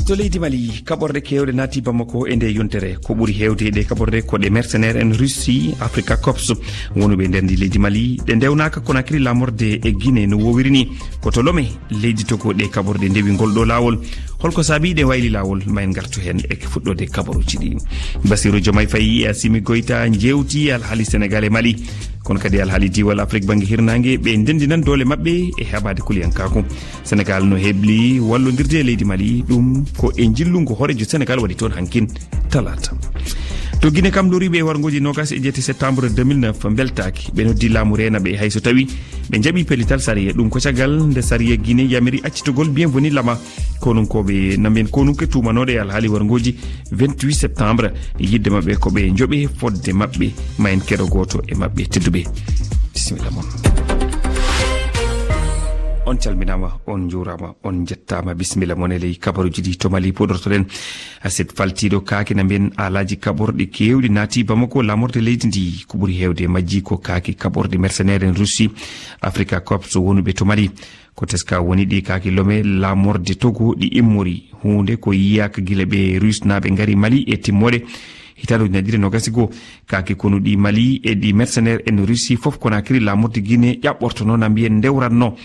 to leydi Mali kaɓorde kewɗe naati Bamako e nde yontere ko ɓuri hewde ɗe kaɓorde ko ɗe mercenaire en Russie Africa Corps wonuɓe nder ndi leydi Mali ɗe ndewnaka Conakry lamorde e Guinée no wowiri ni koto Lomé leydi Togo ɗe kaɓorde ndewi ngolɗo lawol holko saabi ɗe wayli lawol ma en gartu hen e fuɗɗode kabaruji ɗi. Bassirou Diomaye Faye e Assimi Goïta jewti alhaali Sénégal e Mali kono kadi alhaali diwal Afrique banggue hirnangue ɓe ndendinan doole mabɓe e heɓade kuliyankaku. Sénégal no hebli wallodirde e leydi Mali ɗum ko e jillungo horejo Sénégal waɗi toon hankin talata. To Guinée kam loriɓe wargoji 27 septembre 2009 beltaki ɓe noddi laamu renaɓe hayso tawi ɓe jaaɓi pellital sariya ɗum ko caggal nde sariya Guinée yamiri accitugol bienveni lama konunkoɓe namen konunke tumanoɗe e alhaali wargoji 28 septembre yidde mabɓe koɓe jooɓe fodde mabɓe ma en keɗo goto e mabɓe tedduɓe. Bisimilla moon. On calminama, on jurama, on jettama. Bisimilla moon e ley kabaruji ɗi to Mali podortoɗen aset faltiɗo kaake na mbiyen alaji kaɓorɗe kewɗi naati Bamako lamorde leydi ndi ko ɓuuri hewde majji ko kaake kaɓorɗe mercenaire en Russie Africa Corps wonuɓe to Mali ko teska woni ɗi kaake Lomé lamorde Togo ɗi immori hunde ko yiyaka guila ɓe Russe naɓe gari Mali e timmoɗe hitande ñaɗire nogasi go kaake konuɗi Mali e ɗi mercenaire en Russie foof Conakry lamorde Guinée ƴaɓɓortono na mbiyen ndewranno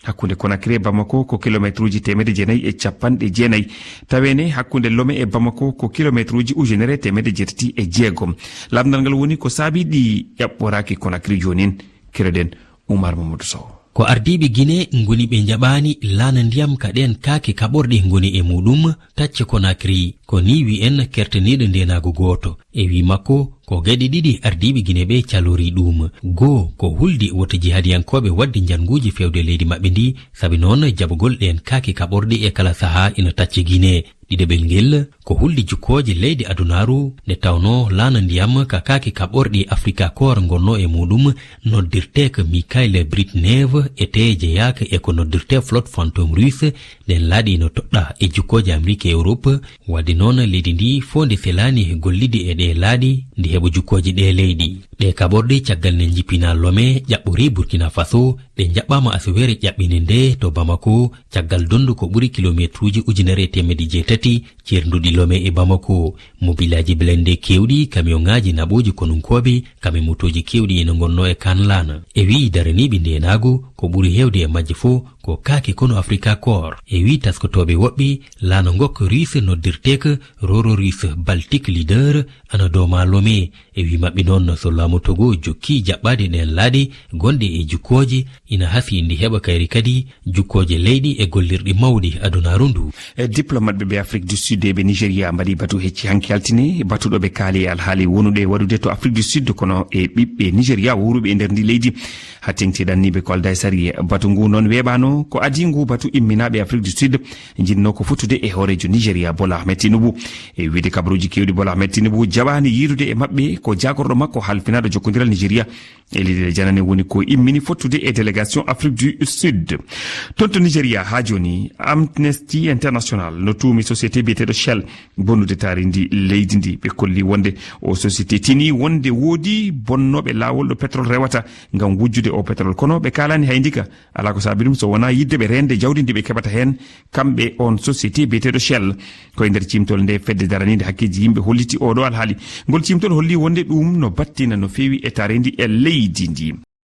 hakkunde Conakry e Bamako ko kilométre uji 990 tawene hakkunde Lomé e Bamako ko kilométre uji ujunere 706 lamdal ngal woni ko saabi ɗi ƴaɓɓoraki Conakry jonin kireɗen Oumar Mamadou Sow. Ko ardiɓe Guinée ngoni ɓe jaɓani laana ndiyam kaɗen kaake kaɓorɗe ngoni e muɗum tacce Conakry ko ni wi en kertaniɗo ndenago goto e wi makko ko geɗe ɗiɗi ardiɓe Guinée ɓe calori ɗum goo ko huldi woto jihadiyankoɓe wadde janguji fewde leydi mabɓe ndi saabi noon jaɓugol ɗen kaake kaɓorɗe e kala saaha ina tacce Guinée ɗiɗaɓel ngel ko huldi jukkoje leydi adunaru nde tawno laana ndiyam ka kaake kaɓorɗe Africa Corps gonno e muɗum noddirteke Mikhail Brezhnev ete jeyaka e ko noddirte flotte fantôme russe nden laaɗi no toɗɗa e jukkoje Amérique e Europe wadde noon leydi ndi fonde selani gollide e ɗe laaɗi ndi heɓa jukkoje ɗe leydi ɗe kaɓorɗe caggal ne jippina Lomé ƴaɓɓori Burkina Faso ɗe jaɓɓama asawere ƴaɓɓine nde to Bamako caggal dondu ko ɓuri kilométre uji ujunere temedde jeetati cerduɗi Lomé e Bamako mobilaji blende kewɗi kamionŋaji naɓoji konunkoɓe kame motoji kewɗi ene gonno e kanlana e wi daraniɓe ndenago ko ɓuri hewde e majje fo ko kaake kono Africa Corps e wi taskotoɓe woɓɓe laana ngokka Russe noddirteka Roro Russe Baltic Leader ana doma Lomé e wi mabɓe noon so laamu Togo jokki jaɓɓade ɗen laaɗe gonde e jukkoje ina hasi ndi heɓa kayri kadi jukkoje leyɗi e gollirɗi mawɗi adunaru ndu. Diplomateɓe ɓe Afrique du Sud ɓe Nigéria mbaɗi batu hecci hanki altine batuɗoɓe kaali e alhaali wonuɗe waɗude to Afrique du Sud kono e ɓiɓɓe Nigéria wuruɓe e nder ndi leydi ha tengtiɗanniɓe kolda e sari batu ngu noon weɓano ko adi ngu batu imminaɓe Afrique du Sud jinno ko futtude e horejo Nigéria Bola Ahmed Tinubu e wiide kabaruji kewɗi Bola Ahmed Tinubu jaɓani yirude e mabɓe ko jagorɗo makko halfinaɗo jokkodiral Nigéria e leydi janane woni ko immini fottude e délégation Afrique du Sud. Toon to Nigéria ha joni Amnesty International no tuumi société biyeteɗo Shell bonnude taari ndi leydi ndi ɓe kolli wonde o société tini wonde woodi bonnoɓe lawol ɗo pétrole rewata ngam wujjude o pétrole kono ɓe kalani hay ndika ala ko saabi ɗum so wona yidde ɓe rende jawdi ndi ɓe keɓata hen kamɓe on société biyeteɗo Shell koye nder cimtol nde fedde daranide hakkeji yimɓe holliti oɗo alhaali ngol cimtol holli wonde ɗum no battina no fewi e taari ndi e leydi ndi.